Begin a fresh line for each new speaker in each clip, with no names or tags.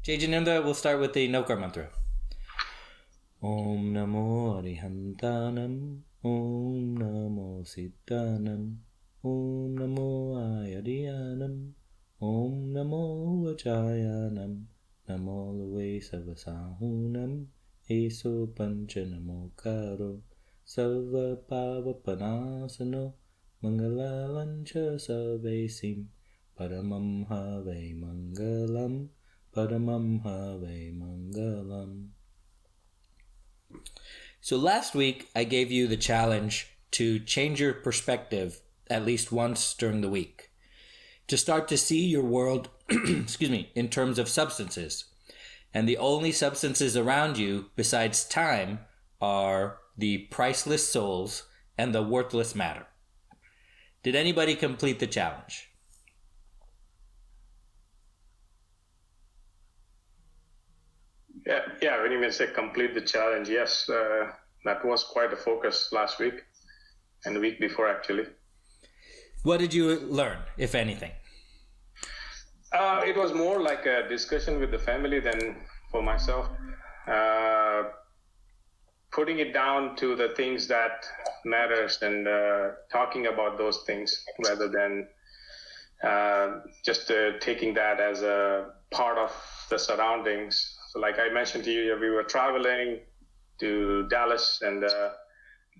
Jai Jananda, we'll start with the Navkar mantra. Om Namo Arihantanam, Om Namo Siddhanam, Om Namo Ayadhyanam, Om Namo Vachayanam, Namo Luve Savasahunam, Eso Pancha Namo Karo, Sarva Pavapanasano, Mangalavancha Sarvesim, Paramam Have Mangalam, Paramam Have Mangalam. So last week, I gave you the challenge to change your perspective at least once during the week, to start to see your world, in terms of substances. And the only substances around you besides time are the priceless souls and the worthless matter. Did anybody complete the challenge?
Yeah. When you say complete the challenge, yes, that was quite a focus last week and the week before, actually.
What did you learn, if anything?
It was more like a discussion with the family than for myself. Putting it down to the things that matters and talking about those things rather than just taking that as a part of the surroundings. So like I mentioned to you, we were traveling to Dallas and a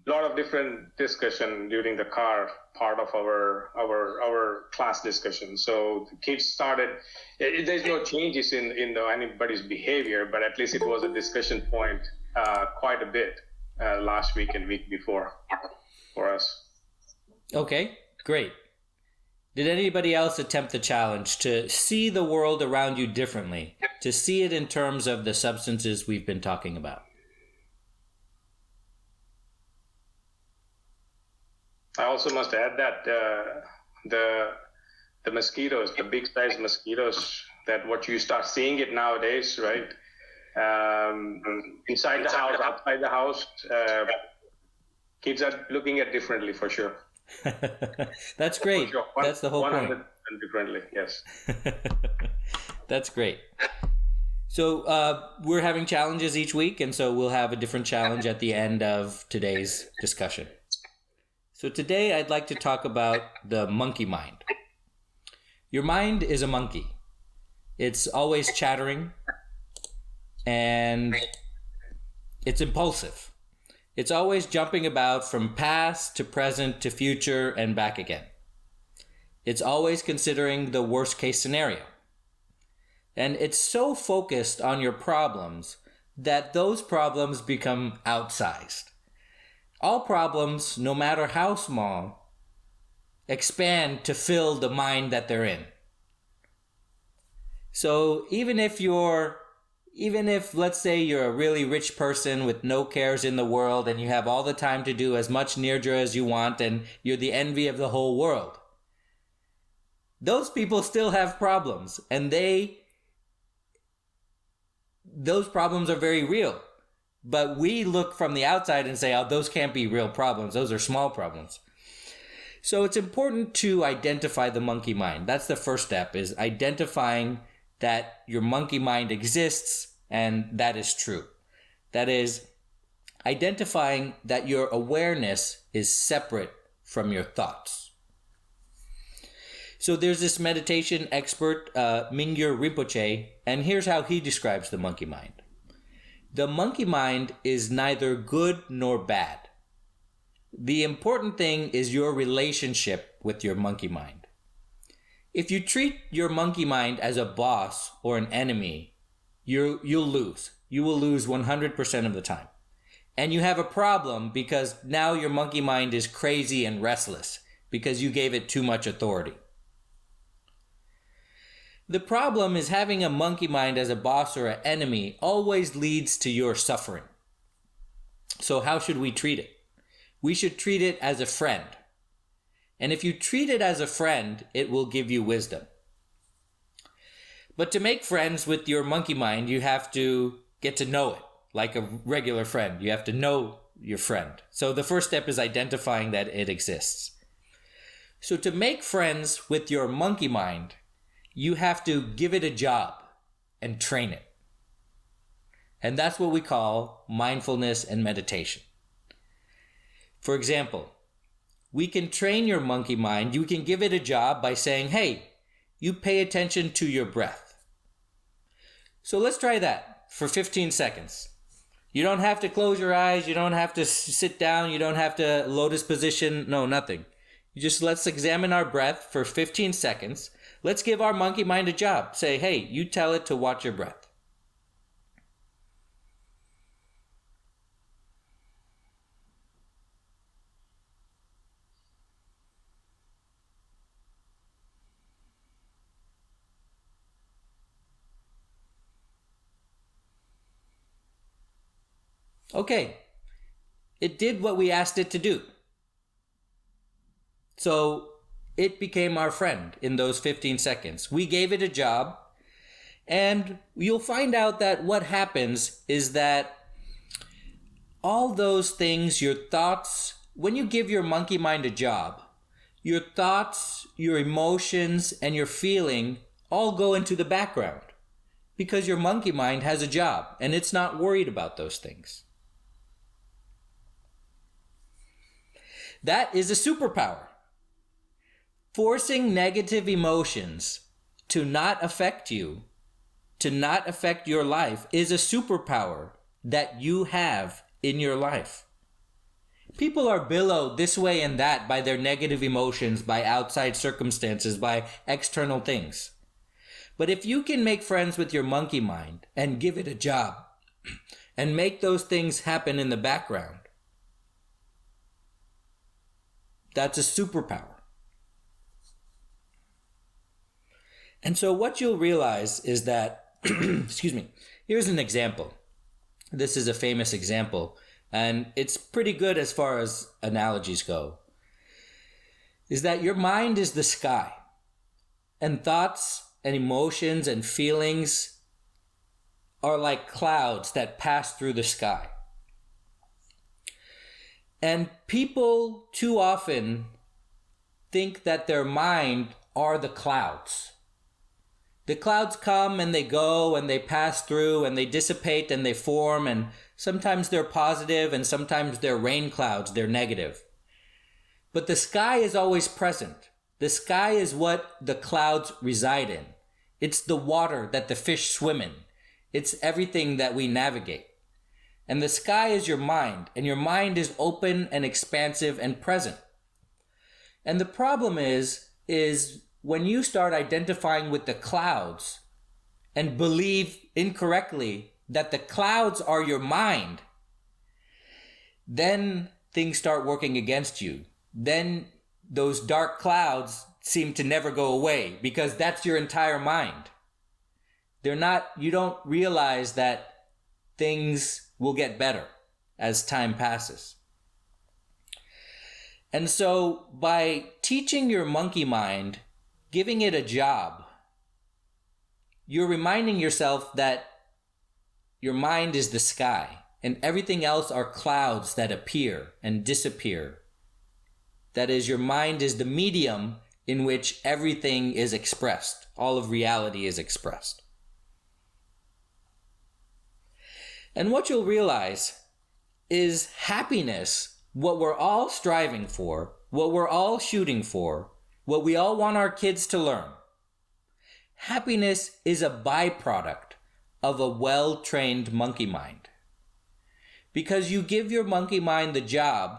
lot of different discussion during the car, part of our class discussion. So the kids started, there's no changes in anybody's behavior, but at least it was a discussion point quite a bit last week and week before for us.
Okay, great. Did anybody else attempt the challenge to see the world around you differently, to see it in terms of the substances we've been talking about?
I also must add that the mosquitoes, the big size mosquitoes, that what you start seeing it nowadays, right? Inside the house, outside the house, kids are looking at differently for sure.
That's great. Sure. That's the whole point.
Differently, yes.
That's great. So we're having challenges each week, and so we'll have a different challenge at the end of today's discussion. So today I'd like to talk about the monkey mind. Your mind is a monkey. It's always chattering, and it's impulsive. It's always jumping about from past to present to future and back again. It's always considering the worst case scenario. And it's so focused on your problems that those problems become outsized. All problems, no matter how small, expand to fill the mind that they're in. So even if let's say you're a really rich person with no cares in the world and you have all the time to do as much nirjara as you want and you're the envy of the whole world, those people still have problems, and those problems are very real. But we look from the outside and say, oh, those can't be real problems. Those are small problems. So it's important to identify the monkey mind. That's the first step, is identifying that your monkey mind exists and that is true. That is, identifying that your awareness is separate from your thoughts. So there's this meditation expert, Mingyur Rinpoche, and here's how he describes the monkey mind. The monkey mind is neither good nor bad. The important thing is your relationship with your monkey mind. If you treat your monkey mind as a boss or an enemy, you'll lose. You will lose 100% of the time. And you have a problem because now your monkey mind is crazy and restless because you gave it too much authority. The problem is having a monkey mind as a boss or an enemy always leads to your suffering. So how should we treat it? We should treat it as a friend. And if you treat it as a friend, it will give you wisdom. But to make friends with your monkey mind, you have to get to know it like a regular friend. You have to know your friend. So the first step is identifying that it exists. So to make friends with your monkey mind, you have to give it a job and train it. And that's what we call mindfulness and meditation. For example, we can train your monkey mind. You can give it a job by saying, hey, you pay attention to your breath. So let's try that for 15 seconds. You don't have to close your eyes. You don't have to sit down. You don't have to lotus position. No, nothing. Let's examine our breath for 15 seconds. Let's give our monkey mind a job. Say, hey, you tell it to watch your breath. Okay, it did what we asked it to do. So it became our friend in those 15 seconds. We gave it a job, and you'll find out that what happens is that all those things, your thoughts, when you give your monkey mind a job, your thoughts, your emotions, and your feeling all go into the background because your monkey mind has a job and it's not worried about those things. That is a superpower. Forcing negative emotions to not affect you, to not affect your life, is a superpower that you have in your life. People are billowed this way and that by their negative emotions, by outside circumstances, by external things. But if you can make friends with your monkey mind and give it a job and make those things happen in the background, that's a superpower. And so what you'll realize is that, excuse me, here's an example. This is a famous example, and it's pretty good as far as analogies go. Is that your mind is the sky, and thoughts and emotions and feelings are like clouds that pass through the sky. And people too often think that their mind are the clouds. The clouds come and they go and they pass through and they dissipate and they form, and sometimes they're positive and sometimes they're rain clouds, they're negative. But the sky is always present. The sky is what the clouds reside in. It's the water that the fish swim in. It's everything that we navigate. And the sky is your mind, and your mind is open and expansive and present. And the problem is when you start identifying with the clouds and believe incorrectly that the clouds are your mind, then things start working against you. Then those dark clouds seem to never go away because that's your entire mind. You don't realize that things will get better as time passes. And so by teaching your monkey mind, giving it a job, you're reminding yourself that your mind is the sky and everything else are clouds that appear and disappear. That is, your mind is the medium in which everything is expressed. All of reality is expressed. And what you'll realize is happiness, what we're all striving for, what we're all shooting for, what we all want our kids to learn. Happiness is a byproduct of a well-trained monkey mind. Because you give your monkey mind the job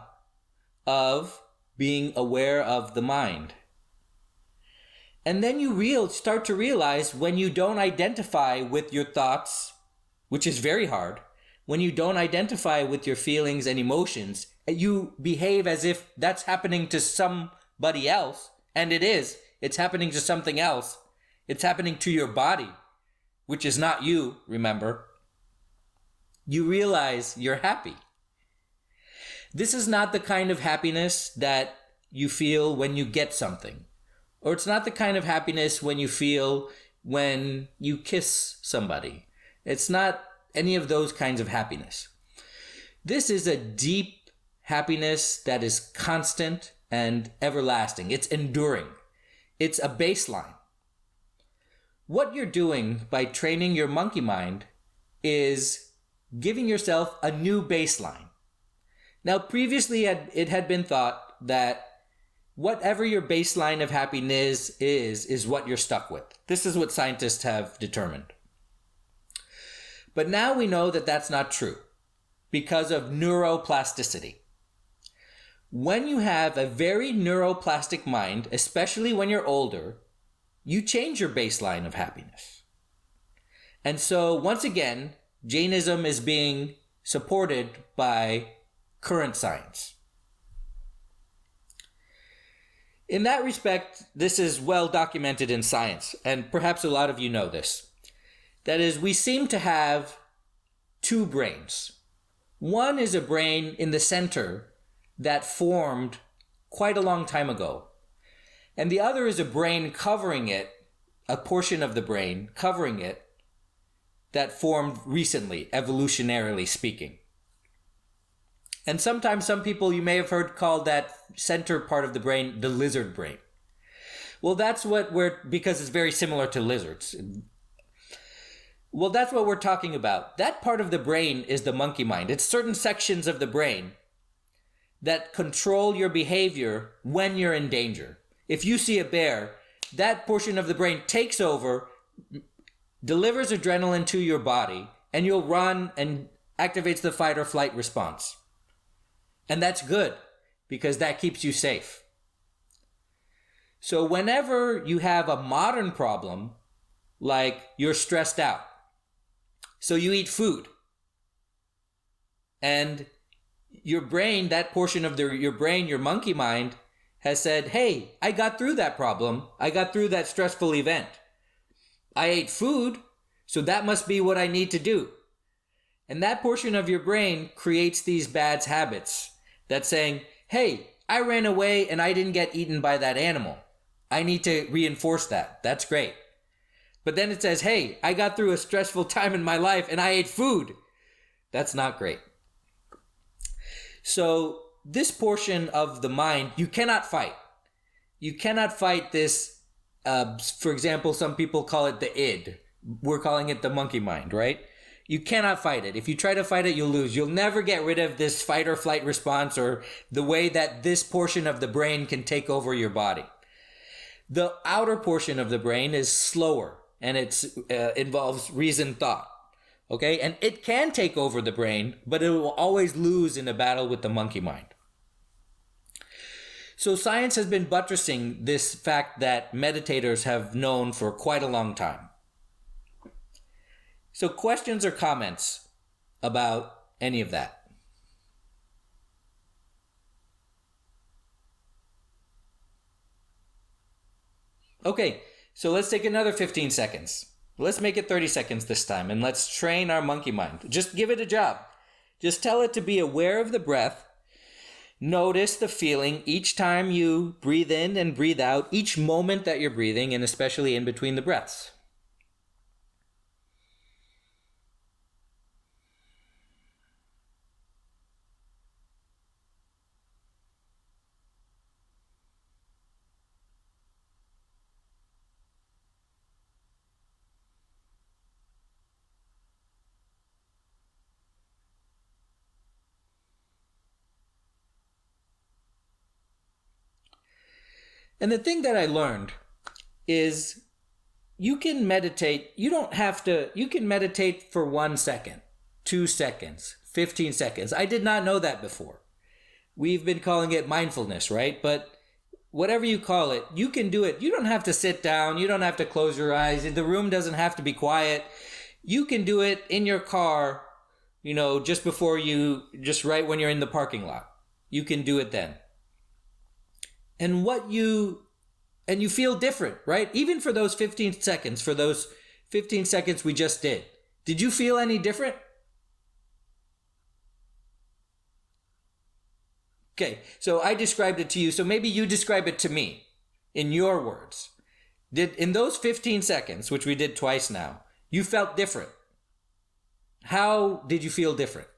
of being aware of the mind. And then you start to realize when you don't identify with your thoughts, which is very hard, when you don't identify with your feelings and emotions, you behave as if that's happening to somebody else, and it is. It's happening to something else. It's happening to your body, which is not you, remember. You realize you're happy. This is not the kind of happiness that you feel when you get something. Or it's not the kind of happiness when you feel when you kiss somebody. It's not any of those kinds of happiness. This is a deep happiness that is constant and everlasting. It's enduring. It's a baseline. what you're doing by training your monkey mind is giving yourself a new baseline. Now, previously it had been thought that whatever your baseline of happiness is what you're stuck with. This is what scientists have determined. But now we know that that's not true because of neuroplasticity. When you have a very neuroplastic mind, especially when you're older, you change your baseline of happiness. And so, once again, Jainism is being supported by current science. In that respect, this is well documented in science, and perhaps a lot of you know this. That is, we seem to have two brains. One is a brain in the center that formed quite a long time ago. And the other is a brain covering it, a portion of the brain covering it, that formed recently, evolutionarily speaking. And sometimes some people you may have heard call that center part of the brain the lizard brain. Well, that's what because it's very similar to lizards. Well, that's what we're talking about. That part of the brain is the monkey mind. It's certain sections of the brain that control your behavior when you're in danger. If you see a bear, that portion of the brain takes over, delivers adrenaline to your body, and you'll run and activates the fight or flight response. And that's good because that keeps you safe. So whenever you have a modern problem, like you're stressed out, so you eat food, and your brain, that portion of your brain, your monkey mind, has said, hey, I got through that problem. I got through that stressful event. I ate food, so that must be what I need to do. And that portion of your brain creates these bad habits that's saying, hey, I ran away and I didn't get eaten by that animal. I need to reinforce that. That's great. But then it says, hey, I got through a stressful time in my life and I ate food. That's not great. So this portion of the mind, you cannot fight. You cannot fight this. For example, some people call it the id. We're calling it the monkey mind, right? You cannot fight it. If you try to fight it, you'll lose. You'll never get rid of this fight or flight response or the way that this portion of the brain can take over your body. The outer portion of the brain is slower and it involves reasoned thought. Okay? And it can take over the brain, but it will always lose in a battle with the monkey mind. So science has been buttressing this fact that meditators have known for quite a long time. So questions or comments about any of that? Okay, so let's take another 15 seconds. Let's make it 30 seconds this time, and let's train our monkey mind. Just give it a job. Just tell it to be aware of the breath. Notice the feeling each time you breathe in and breathe out, each moment that you're breathing, and especially in between the breaths. And the thing that I learned is you can meditate. You can meditate for 1 second, 2 seconds, 15 seconds. I did not know that before. We've been calling it mindfulness, right? But whatever you call it, you can do it. You don't have to sit down. You don't have to close your eyes. The room doesn't have to be quiet. You can do it in your car, just right when you're in the parking lot. You can do it then. And you feel different, right? Even for those 15 seconds, we just did. Did you feel any different? Okay, so I described it to you, so maybe you describe it to me in your words. In those 15 seconds, which we did twice now, you felt different. How did you feel different?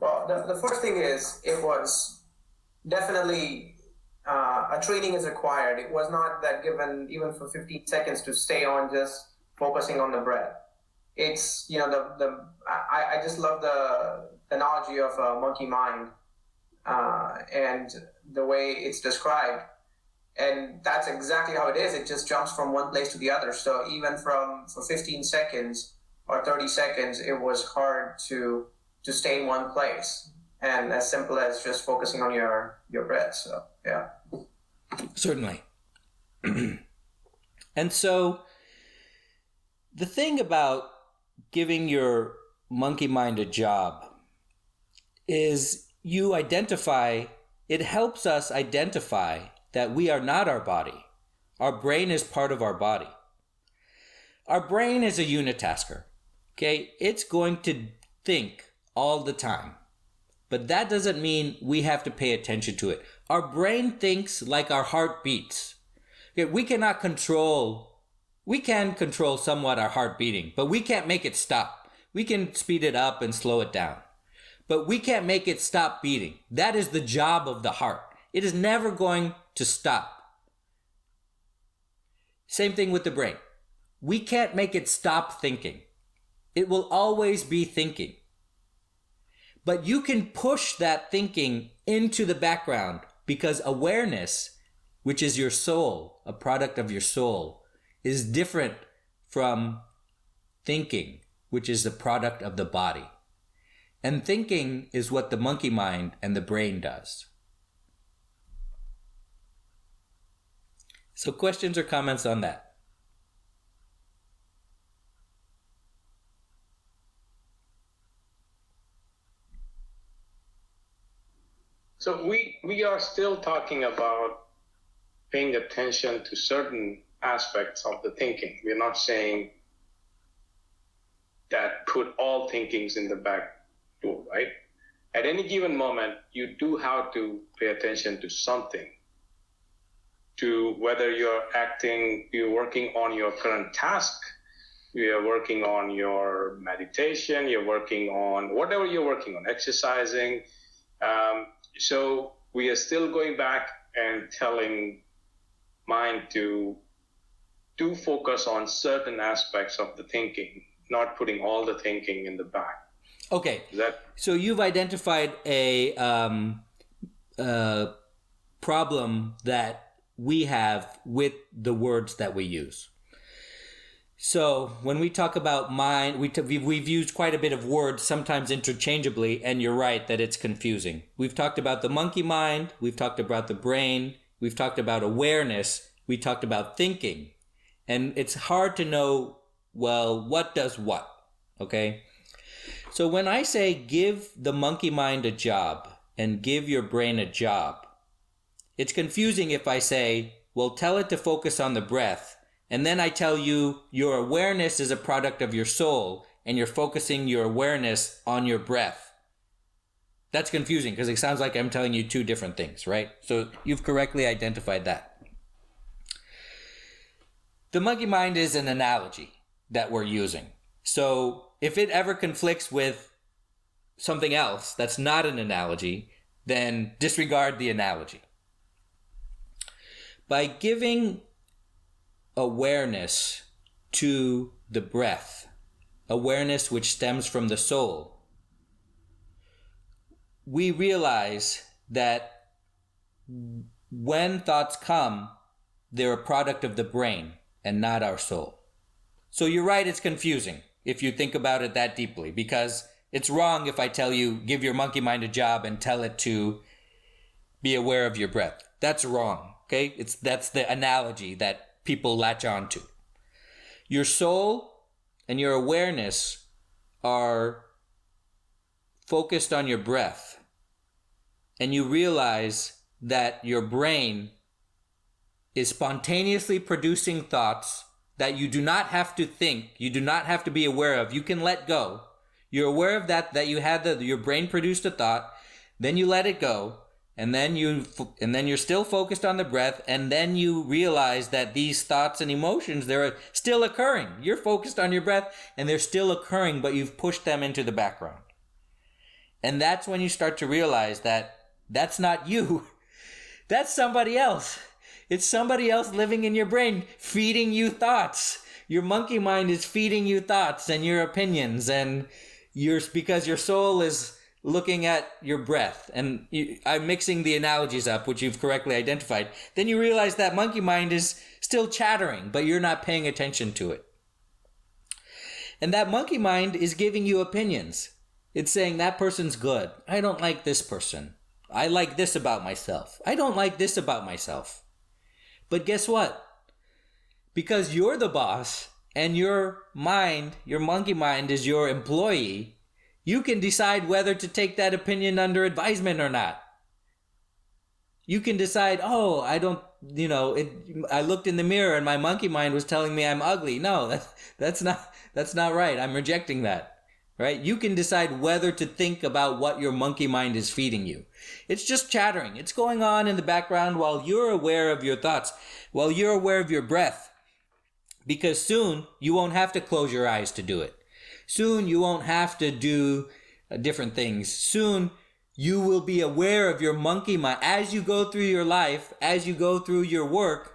Well, the first thing is, it was definitely a training is required. It was not that given even for 15 seconds to stay on just focusing on the breath. It's, you know, I just love the analogy of a monkey mind and the way it's described. And that's exactly how it is. It just jumps from one place to the other. So even for 15 seconds or 30 seconds, it was hard to stay in one place. And as simple as just focusing on your breath. So, yeah.
Certainly. And so the thing about giving your monkey mind a job is it helps us identify that we are not our body. Our brain is part of our body. Our brain is a unitasker. Okay? It's going to think all the time. But that doesn't mean we have to pay attention to it. Our brain thinks like our heart beats. Okay? We can control somewhat our heart beating, but we can't make it stop. We can speed it up and slow it down. But we can't make it stop beating. That is the job of the heart. It is never going to stop. Same thing with the brain. We can't make it stop thinking. It will always be thinking. But you can push that thinking into the background because awareness, which is your soul, a product of your soul, is different from thinking, which is the product of the body. And thinking is what the monkey mind and the brain does. So questions or comments on that?
So we are still talking about paying attention to certain aspects of the thinking. We're not saying that put all thinkings in the back door, right? At any given moment, you do have to pay attention to something, to whether you're working on your current task, you're working on your meditation, you're working on whatever you're working on, exercising. So we are still going back and telling mind to focus on certain aspects of the thinking, not putting all the thinking in the back.
Okay. So you've identified a problem that we have with the words that we use. So when we talk about mind, we've used quite a bit of words, sometimes interchangeably, and you're right that it's confusing. We've talked about the monkey mind, we've talked about the brain, we've talked about awareness, we talked about thinking. And it's hard to know, well, what does what, okay? So when I say give the monkey mind a job and give your brain a job, it's confusing if I say, well, tell it to focus on the breath, and then I tell you your awareness is a product of your soul, and you're focusing your awareness on your breath. That's confusing because it sounds like I'm telling you two different things, right? So you've correctly identified that. The monkey mind is an analogy that we're using. So if it ever conflicts with something else that's not an analogy, then disregard the analogy. By giving awareness to the breath, awareness which stems from the soul, we realize that when thoughts come, they're a product of the brain and not our soul. So you're right, it's confusing if you think about it that deeply, because it's wrong if I tell you, give your monkey mind a job and tell it to be aware of your breath. That's wrong, okay? That's the analogy that people latch on to. Your soul and your awareness are focused on your breath, and you realize that your brain is spontaneously producing thoughts that you do not have to think, you do not have to be aware of. You can let go. You're aware of that you had your brain produced a thought, then you let it go, and then you're still focused on the breath, and then you realize that these thoughts and emotions, they're still occurring. You're focused on your breath, and they're still occurring, but you've pushed them into the background. And that's when you start to realize that that's not you. That's somebody else. It's somebody else living in your brain, feeding you thoughts. Your monkey mind is feeding you thoughts and your opinions, and because your soul is looking at your breath. And I'm mixing the analogies up, which you've correctly identified. Then you realize that monkey mind is still chattering, but you're not paying attention to it. And that monkey mind is giving you opinions. It's saying that person's good. I don't like this person. I like this about myself. I don't like this about myself. But guess what? Because you're the boss and your mind, your monkey mind is your employee, you can decide whether to take that opinion under advisement or not. You can decide, oh, I don't, I looked in the mirror and my monkey mind was telling me I'm ugly. No, that's not right. I'm rejecting that. Right? You can decide whether to think about what your monkey mind is feeding you. It's just chattering. It's going on in the background while you're aware of your thoughts, while you're aware of your breath. Because soon you won't have to close your eyes to do it. Soon you won't have to do different things. Soon you will be aware of your monkey mind. As you go through your life, as you go through your work,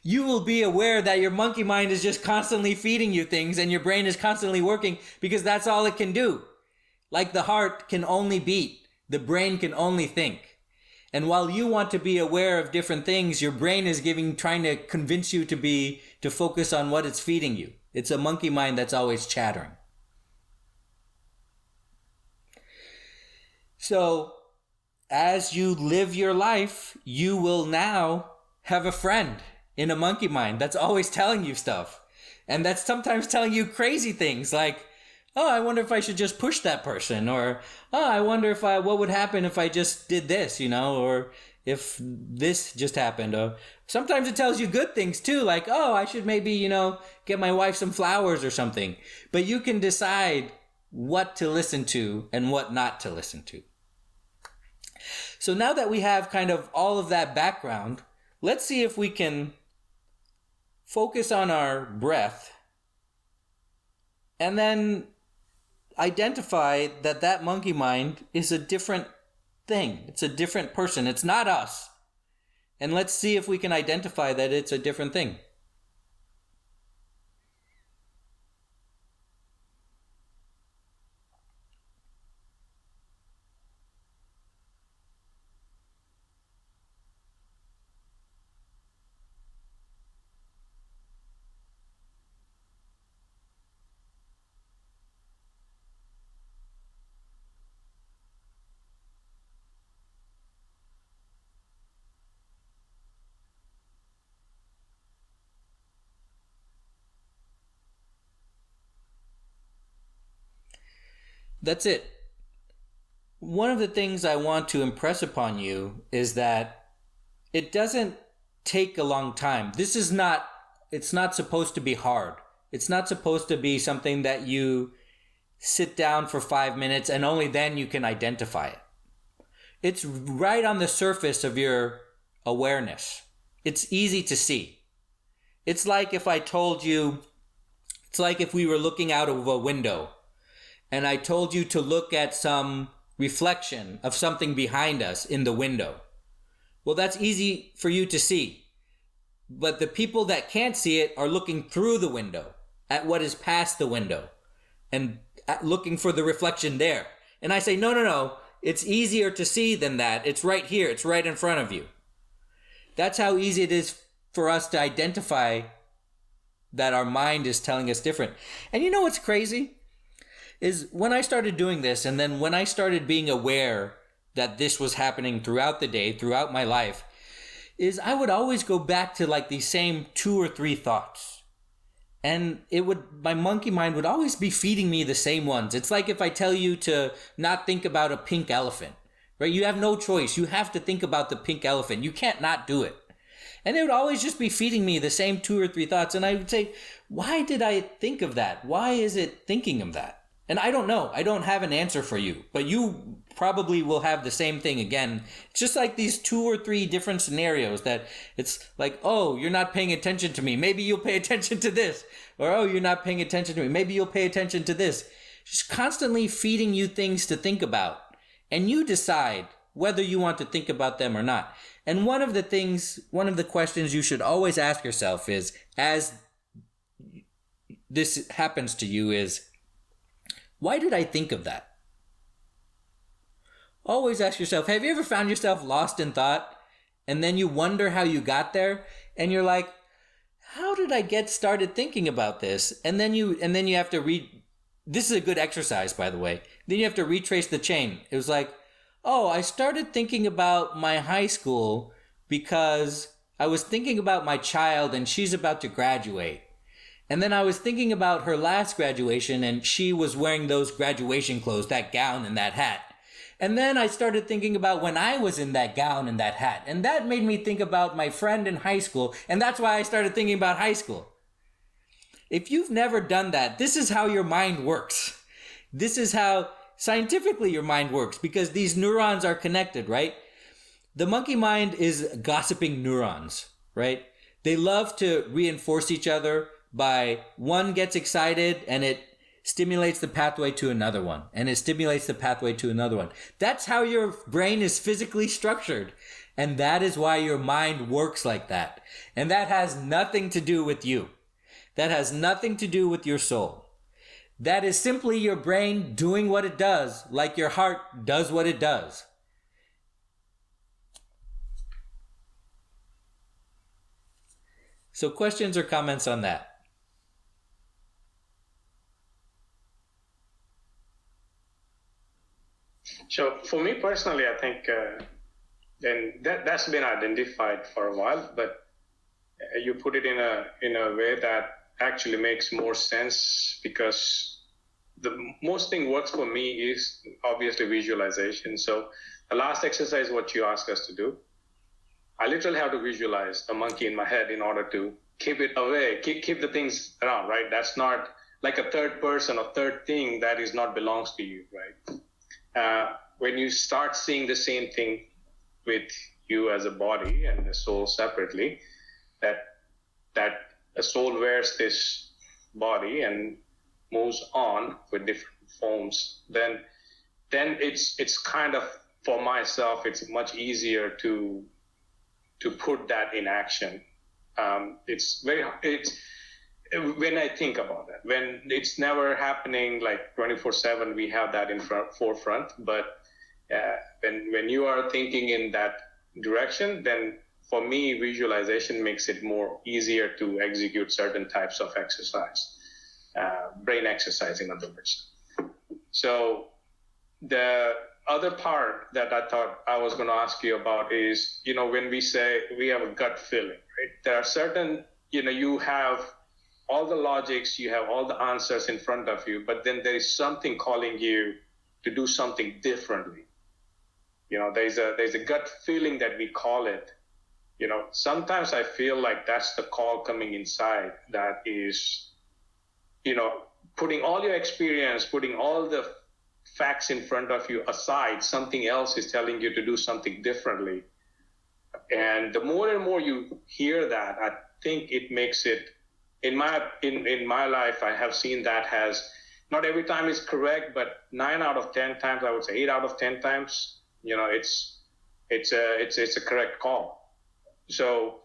you will be aware that your monkey mind is just constantly feeding you things and your brain is constantly working because that's all it can do. Like the heart can only beat, the brain can only think. And while you want to be aware of different things, your brain is trying to convince you to focus on what it's feeding you. It's a monkey mind that's always chattering. So, as you live your life, you will now have a friend in a monkey mind that's always telling you stuff. And that's sometimes telling you crazy things like, oh, I wonder if I should just push that person. Or, oh, I wonder what would happen if I just did this, or if this just happened. Or sometimes it tells you good things too, like, oh, I should maybe, get my wife some flowers or something. But you can decide what to listen to and what not to listen to. So now that we have kind of all of that background, let's see if we can focus on our breath and then identify that monkey mind is a different thing. It's a different person. It's not us. And let's see if we can identify that it's a different thing. That's it. One of the things I want to impress upon you is that it doesn't take a long time. It's not supposed to be hard. It's not supposed to be something that you sit down for 5 minutes and only then you can identify it. It's right on the surface of your awareness. It's easy to see. It's like if we were looking out of a window and I told you to look at some reflection of something behind us in the window. Well, that's easy for you to see. But the people that can't see it are looking through the window at what is past the window and looking for the reflection there. And I say, no. It's easier to see than that. It's right here. It's right in front of you. That's how easy it is for us to identify that our mind is telling us different. And you know what's crazy? Is when I started doing this, and then when I started being aware that this was happening throughout the day, throughout my life, is I would always go back to like these same 2 or 3 thoughts. And my monkey mind would always be feeding me the same ones. It's like if I tell you to not think about a pink elephant, right? You have no choice. You have to think about the pink elephant. You can't not do it. And it would always just be feeding me the same 2 or 3 thoughts. And I would say, why did I think of that? Why is it thinking of that? And I don't know. I don't have an answer for you. But you probably will have the same thing again. It's just like these 2 or 3 different scenarios that it's like, oh, you're not paying attention to me. Maybe you'll pay attention to this. Or, oh, you're not paying attention to me. Maybe you'll pay attention to this. Just constantly feeding you things to think about. And you decide whether you want to think about them or not. And one of the questions you should always ask yourself is, as this happens to you, is, why did I think of that? Always ask yourself, have you ever found yourself lost in thought and then you wonder how you got there and you're like, how did I get started thinking about this? And then you have to this is a good exercise, by the way. Then you have to retrace the chain. It was like, oh, I started thinking about my high school because I was thinking about my child and she's about to graduate. And then I was thinking about her last graduation and she was wearing those graduation clothes, that gown and that hat. And then I started thinking about when I was in that gown and that hat. And that made me think about my friend in high school. And that's why I started thinking about high school. If you've never done that, this is how your mind works. This is how scientifically your mind works, because these neurons are connected, right? The monkey mind is gossiping neurons, right? They love to reinforce each other by one gets excited and it stimulates the pathway to another one, and it stimulates the pathway to another one. That's how your brain is physically structured. And that is why your mind works like that. And that has nothing to do with you. That has nothing to do with your soul. That is simply your brain doing what it does, like your heart does what it does. So questions or comments on that?
So for me personally, I think then that's been identified for a while, but you put it in a way that actually makes more sense, because the most thing works for me is obviously visualization. So the last exercise, what you asked us to do, I literally have to visualize a monkey in my head in order to keep it away, keep the things around, right? That's not like a third person or third thing that is not belongs to you, right? When you start seeing the same thing with you as a body and the soul separately, that a soul wears this body and moves on with different forms, then it's kind of, for myself, it's much easier to put that in action. It's when I think about that, when it's never happening like 24/7, we have that in forefront. But when you are thinking in that direction, then for me, visualization makes it more easier to execute certain types of exercise, brain exercise, in other words. So the other part that I thought I was going to ask you about is, when we say we have a gut feeling, right? There are certain, you have all the logics, you have all the answers in front of you, but then there is something calling you to do something differently. There's a gut feeling that we call it. Sometimes I feel like that's the call coming inside that is, putting all your experience, putting all the facts in front of you aside, something else is telling you to do something differently. And the more and more you hear that, I think it makes it, in my life, I have seen that has, not every time is correct, but 9 out of 10 times, I would say 8 out of 10 times, it's a correct call. So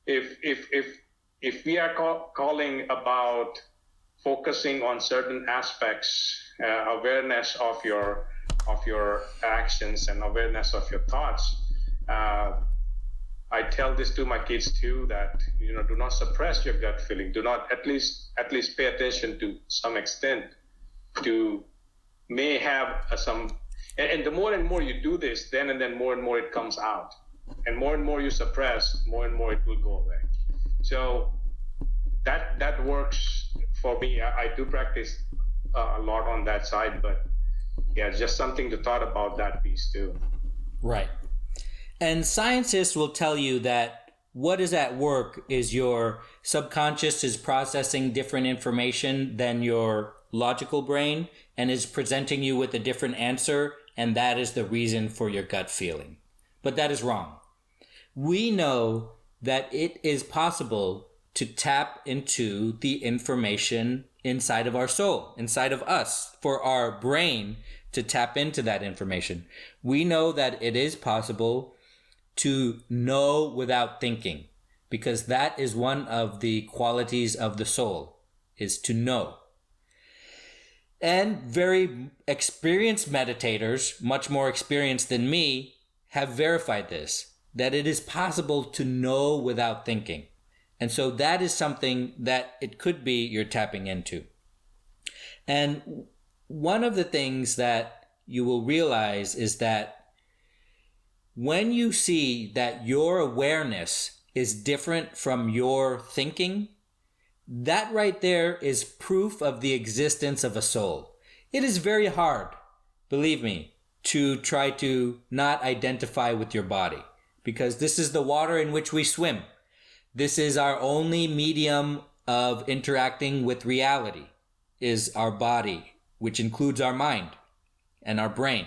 if we are calling about focusing on certain aspects, awareness of your actions and awareness of your thoughts, I tell this to my kids too, that do not suppress your gut feeling. Do not at least pay attention to some extent. To may have some, and the more and more you do this, then and then more and more it comes out, and more you suppress, more and more it will go away. So that works for me. I do practice a lot on that side, but yeah, just something to thought about that piece too.
Right. And scientists will tell you that what is at work is your subconscious is processing different information than your logical brain and is presenting you with a different answer, and that is the reason for your gut feeling. But that is wrong. We know that it is possible to tap into the information inside of our soul, inside of us, for our brain to tap into that information. We know that it is possible to know without thinking, because that is one of the qualities of the soul, is to know. And very experienced meditators, much more experienced than me, have verified this, that it is possible to know without thinking. And so that is something that it could be you're tapping into. And one of the things that you will realize is that when you see that your awareness is different from your thinking, that right there is proof of the existence of a soul. It is very hard, believe me, to try to not identify with your body, because this is the water in which we swim. This is our only medium of interacting with reality, is our body, which includes our mind and our brain.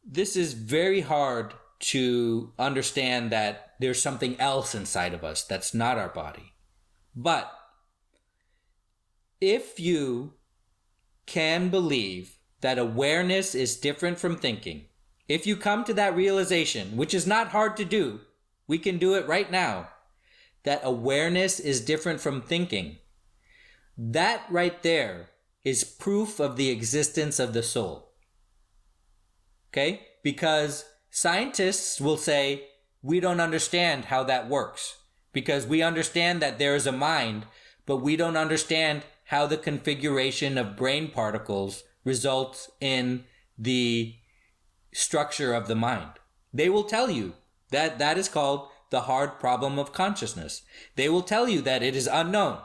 This is very hard to understand that there's something else inside of us that's not our body. But if you can believe that awareness is different from thinking, if you come to that realization, which is not hard to do, we can do it right now, that awareness is different from thinking, that right there is proof of the existence of the soul. Okay? Because scientists will say, we don't understand how that works, because we understand that there is a mind, but we don't understand how the configuration of brain particles results in the structure of the mind. They will tell you that that is called the hard problem of consciousness. They will tell you that it is unknown.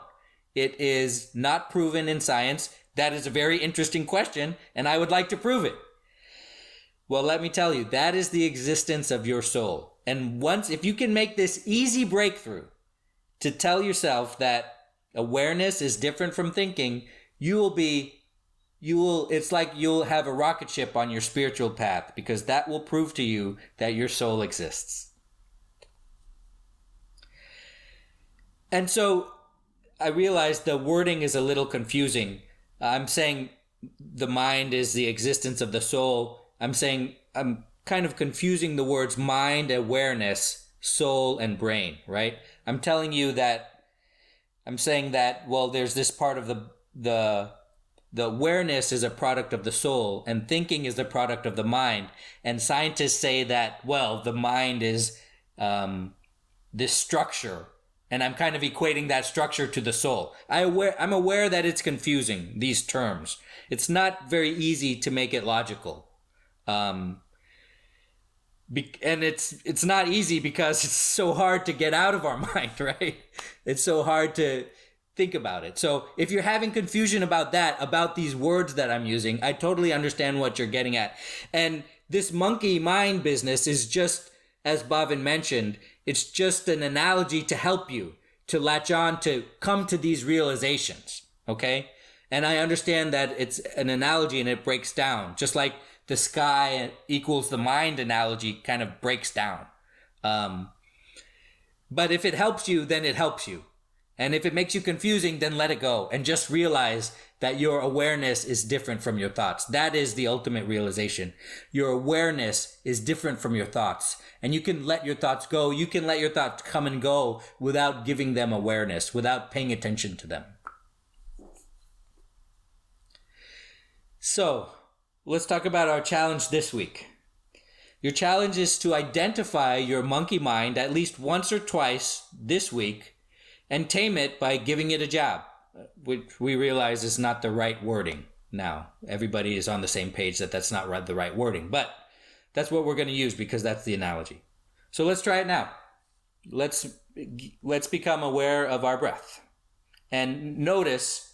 It is not proven in science. That is a very interesting question, and I would like to prove it. Well, let me tell you, that is the existence of your soul. And once, if you can make this easy breakthrough to tell yourself that awareness is different from thinking, it's like you'll have a rocket ship on your spiritual path, because that will prove to you that your soul exists. And so I realize the wording is a little confusing. I'm saying the mind is the existence of the soul. I'm kind of confusing the words mind, awareness, soul, and brain, right? I'm saying that, well, there's this part of the awareness is a product of the soul, and thinking is the product of the mind. And scientists say that, well, the mind is this structure, and I'm kind of equating that structure to the soul. I'm aware that it's confusing, these terms. It's not very easy to make it logical. And it's not easy because it's so hard to get out of our mind, right? It's so hard to think about it. So if you're having confusion about that, about these words that I'm using, I totally understand what you're getting at. And this monkey mind business is just, as Bhavin mentioned, it's just an analogy to help you to latch on, to come to these realizations, okay? And I understand that it's an analogy and it breaks down, just like the sky equals the mind analogy kind of breaks down. But if it helps you, then it helps you. And if it makes you confusing, then let it go and just realize that your awareness is different from your thoughts. That is the ultimate realization. Your awareness is different from your thoughts. And you can let your thoughts go. You can let your thoughts come and go without giving them awareness, without paying attention to them. So, let's talk about our challenge this week. Your challenge is to identify your monkey mind at least once or twice this week and tame it by giving it a job, which we realize is not the right wording now. Everybody is on the same page that that's not the right wording, but that's what we're going to use because that's the analogy. So let's try it now. Let's become aware of our breath. And notice,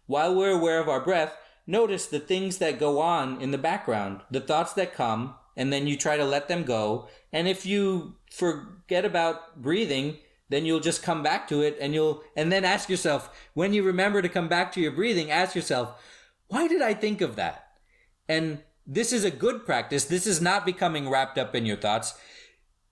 while we're aware of our breath, notice the things that go on in the background, the thoughts that come, and then you try to let them go. And if you forget about breathing, then you'll just come back to it, and then ask yourself, when you remember to come back to your breathing, ask yourself, why did I think of that? And this is a good practice. This is not becoming wrapped up in your thoughts.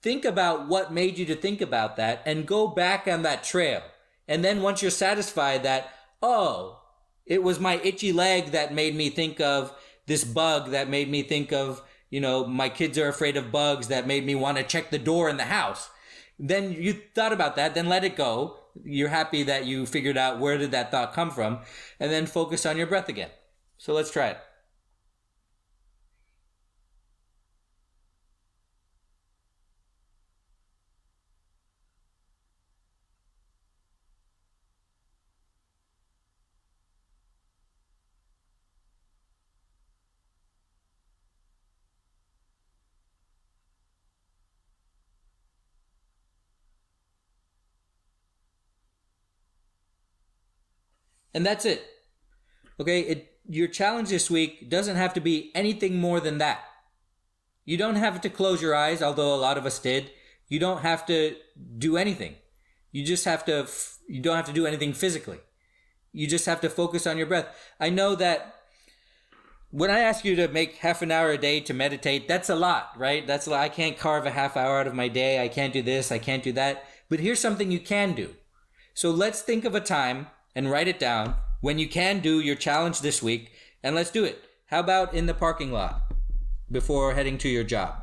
think about what made you to think about that and go back on that trail. And then once you're satisfied that, oh, it was my itchy leg that made me think of this bug, that made me think of, my kids are afraid of bugs, that made me want to check the door in the house. Then you thought about that, then let it go. You're happy that you figured out where did that thought come from, and then focus on your breath again. So let's try it. And that's it. Okay, your challenge this week doesn't have to be anything more than that. You don't have to close your eyes, although a lot of us did. You don't have to do anything. You don't have to do anything physically. You just have to focus on your breath. I know that when I ask you to make half an hour a day to meditate, that's a lot, right? That's a lot. I can't carve a half hour out of my day. I can't do this. I can't do that. But here's something you can do. So let's think of a time and write it down when you can do your challenge this week, and let's do it. How about in the parking lot before heading to your job?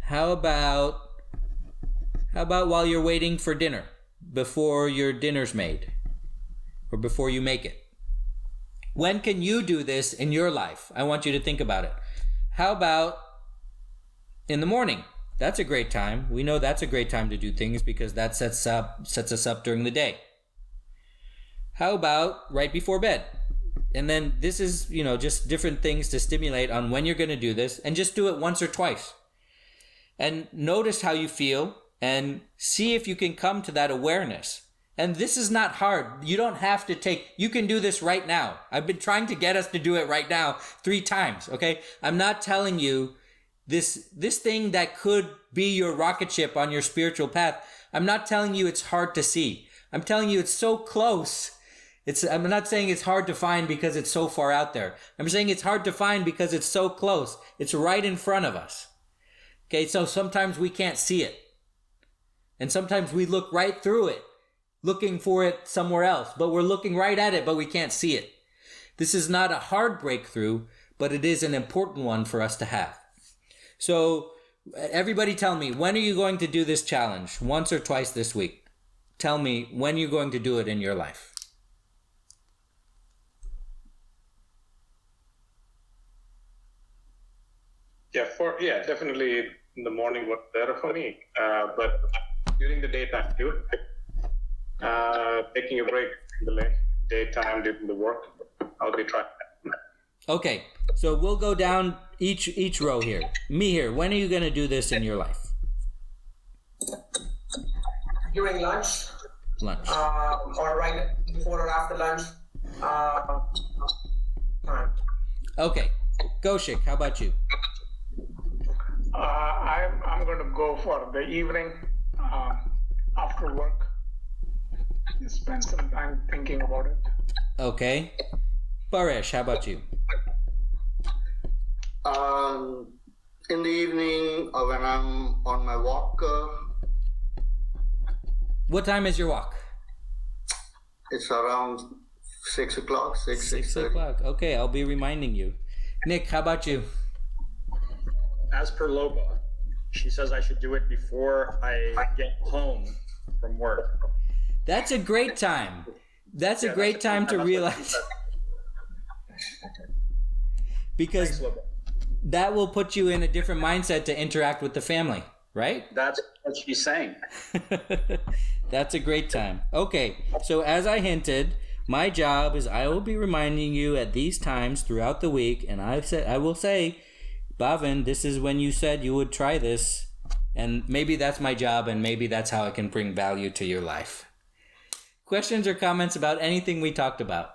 How about while you're waiting for dinner, before your dinner's made, or before you make it? When can you do this in your life? I want you to think about it. How about in the morning? That's a great time. We know that's a great time to do things because that sets us up during the day. How about right before bed? And then this is, just different things to stimulate on when you're going to do this, and just do it once or twice. And notice how you feel and see if you can come to that awareness. And this is not hard. You don't have to you can do this right now. I've been trying to get us to do it right now 3 times, okay? I'm not telling you this thing that could be your rocket ship on your spiritual path. I'm not telling you it's hard to see. I'm telling you it's so close. I'm not saying it's hard to find because it's so far out there. I'm saying it's hard to find because it's so close. It's right in front of us. Okay, so sometimes we can't see it. And sometimes we look right through it, looking for it somewhere else. But we're looking right at it, but we can't see it. This is not a hard breakthrough, but it is an important one for us to have. So everybody tell me, when are you going to do this challenge? Once or twice this week? Tell me when you're going to do it in your life.
Yeah, definitely in the morning was better for me. But during the daytime too, taking a break in the daytime during the work, I'll be trying that.
Okay, so we'll go down each row here. Me here, when are you going to do this in your life?
During lunch.
Lunch.
Or right before or after lunch. Time.
Okay, Goshik, how about you?
I'm going to go for the evening after work. Just spend some time thinking about it.
Okay. Paresh, how about you?
In the evening when I'm on my walk.
What time is your walk?
It's around 6 o'clock.
6 o'clock. Okay, I'll be reminding you. Nick, how about you?
As per Lopa, she says I should do it before I get home from work.
That's a great time. That's a great time to realize. Because
Thanks, Lopa.
that will put you in a different mindset to interact with the family, right?
That's what she's saying.
That's a great time. Okay, so as I hinted, my job is I will be reminding you at these times throughout the week, and I will say, Bhavin, this is when you said you would try this, and maybe that's my job, and maybe that's how I can bring value to your life. Questions or comments about anything we talked about?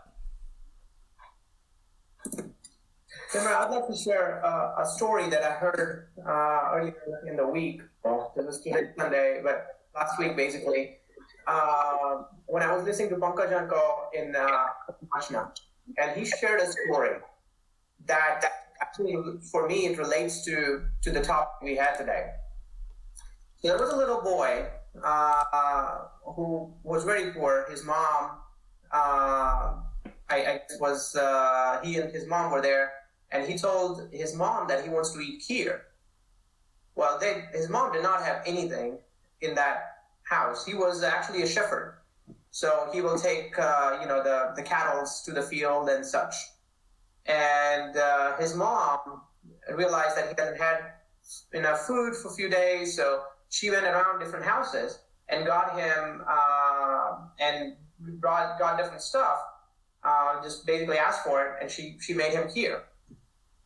Timur, I'd like to share a story that I heard earlier in the week. This was Sunday, but last week basically. When I was listening to Pankaj Anko in Ashna, and he shared a story that actually, for me, it relates to the topic we had today. There was a little boy who was very poor. His mom, he and his mom were there, and he told his mom that he wants to eat kheer. Well, his mom did not have anything in that house. He was actually a shepherd, so he will take the cattle to the field and such. And his mom realized that he hadn't had enough food for a few days, so she went around different houses and got him and got different stuff. Just basically asked for it, and she made him kheer.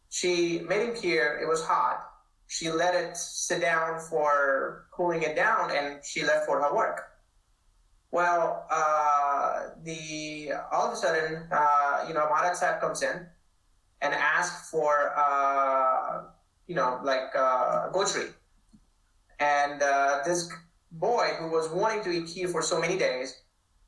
She made him kheer. It was hot. She let it sit down for cooling it down, and she left for her work. Well, all of a sudden, Maharaj Sahib comes in and asks for, gotri. And this boy who was wanting to eat kheer for so many days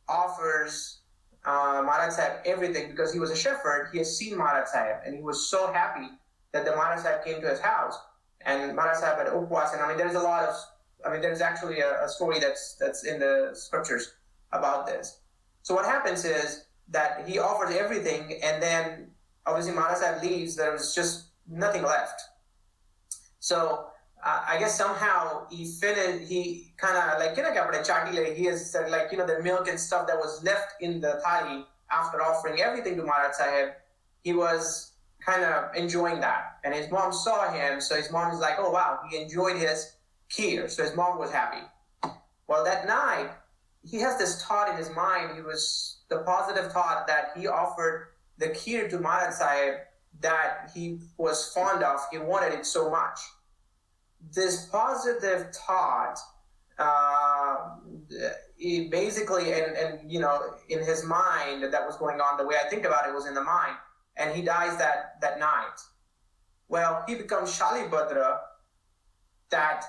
offers Maharaj Sahib everything because he was a shepherd. He has seen Maharaj Sahib, and he was so happy that the Maharaj Sahib came to his house. And Maharaj Sahib had upwas, and there's actually a story that's in the scriptures about this. So what happens is that he offers everything, and then obviously Maharaj Sahib leaves. There was just nothing left. So I guess somehow he finished. He kind of he has said the milk and stuff that was left in the thali after offering everything to Maharaj Sahib. He was kind of enjoying that, and his mom saw him, so his mom is like, oh wow, he enjoyed his kheer, so his mom was happy. Well, that night he has this thought in his mind. It was the positive thought that he offered the kheer to Maharaj Sahib that he was fond of. He wanted it so much. This positive thought, he basically, and in his mind that was going on, the way I think about it was in the mind. And he dies that night. Well, he becomes Shalibhadra that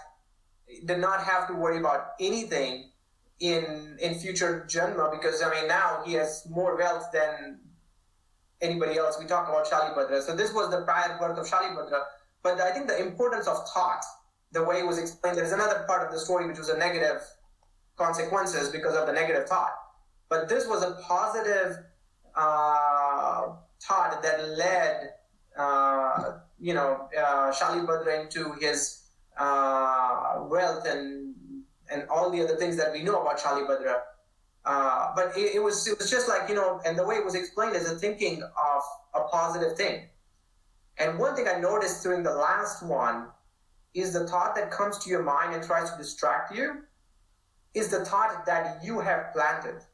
did not have to worry about anything in future Janma, because now he has more wealth than anybody else. We talk about Shalibhadra. So this was the prior birth of Shalibhadra. But I think the importance of thought, the way it was explained, there's another part of the story which was a negative consequences because of the negative thought. But this was a positive thought that led, Shalibhadra into his wealth and all the other things that we know about Shalibhadra. But it was just like, and the way it was explained is a thinking of a positive thing. And one thing I noticed during the last one is the thought that comes to your mind and tries to distract you is the thought that you have planted.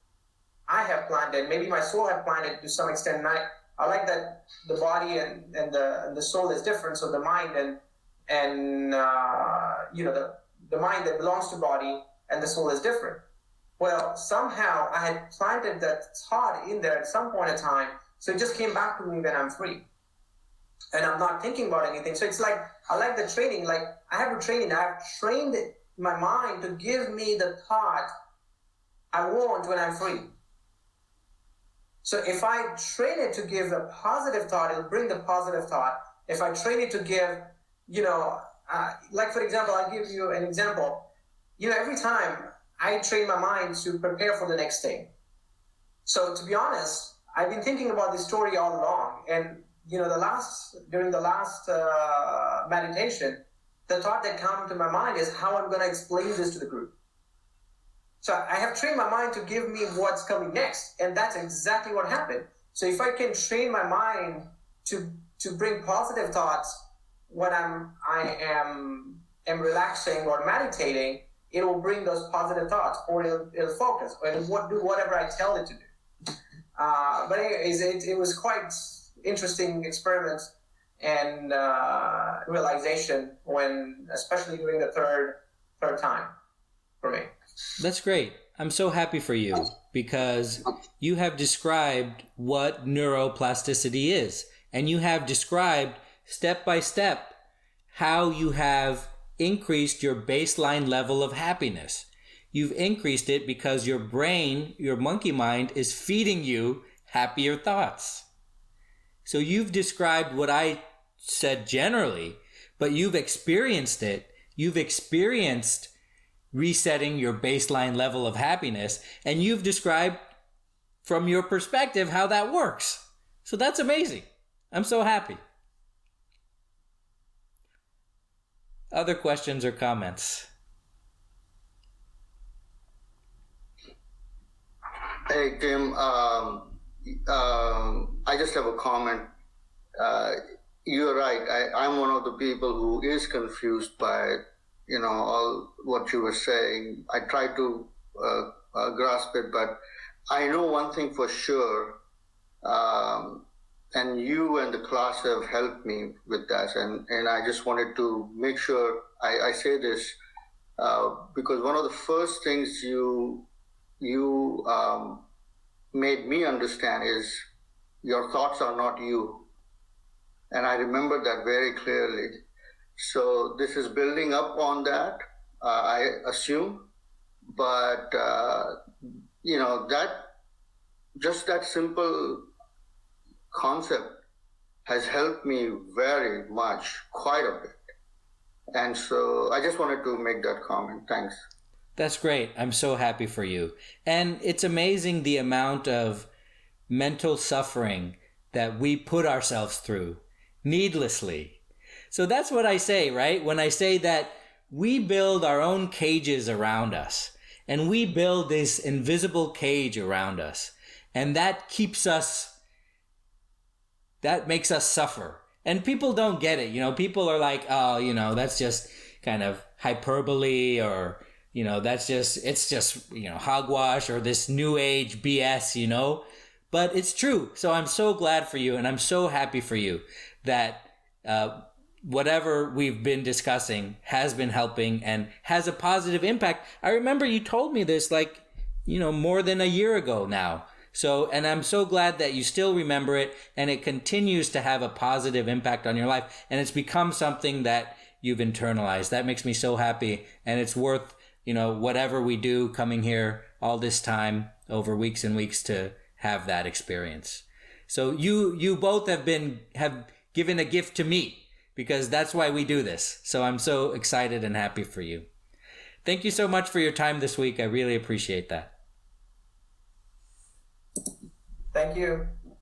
I have planted, maybe my soul have planted to some extent, and I like that the body and the soul is different. So the mind and the mind that belongs to body and the soul is different. Well, somehow I had planted that thought in there at some point in time, so it just came back to me when I'm free, and I'm not thinking about anything. So it's like I like the training. Like I have to train. I've trained my mind to give me the thought I want when I'm free. So if I train it to give a positive thought, it'll bring the positive thought. If I train it to give, like for example, I'll give you an example. Every time I train my mind to prepare for the next thing. So to be honest, I've been thinking about this story all along. And, during the last meditation, the thought that came to my mind is how I'm going to explain this to the group. So I have trained my mind to give me what's coming next, and that's exactly what happened. So if I can train my mind to bring positive thoughts when I am relaxing or meditating, it will bring those positive thoughts, or it'll focus, or it'll do whatever I tell it to do. But anyways, it was quite interesting experiment and realization especially during the third time for me.
That's great. I'm so happy for you because you have described what neuroplasticity is, and you have described step by step how you have increased your baseline level of happiness. You've increased it because your brain, your monkey mind, is feeding you happier thoughts. So you've described what I said generally, but you've experienced it. You've experienced resetting your baseline level of happiness. And you've described from your perspective how that works. So that's amazing. I'm so happy. Other questions or comments?
Hey, Tim. I just have a comment. You're right. I'm one of the people who is confused by, all what you were saying. I try to grasp it, but I know one thing for sure, and you and the class have helped me with that. And I just wanted to make sure I say this because one of the first things you made me understand is your thoughts are not you. And I remember that very clearly. So this is building up on that, I assume. But, that simple concept has helped me very much, quite a bit. And so I just wanted to make that comment. Thanks.
That's great. I'm so happy for you. And it's amazing the amount of mental suffering that we put ourselves through needlessly. So that's what I say, right? When I say that we build our own cages around us, and we build this invisible cage around us, and that makes us suffer. And people don't get it. People are like, oh, that's just kind of hyperbole, or, it's just, hogwash, or this new age BS, but it's true. So I'm so glad for you, and I'm so happy for you that whatever we've been discussing has been helping and has a positive impact. I remember you told me this more than a year ago now. So, and I'm so glad that you still remember it, and it continues to have a positive impact on your life, and it's become something that you've internalized. That makes me so happy, and it's worth, whatever we do coming here all this time over weeks and weeks to have that experience. So you both have given a gift to me, because that's why we do this. So I'm so excited and happy for you. Thank you so much for your time this week. I really appreciate that.
Thank you.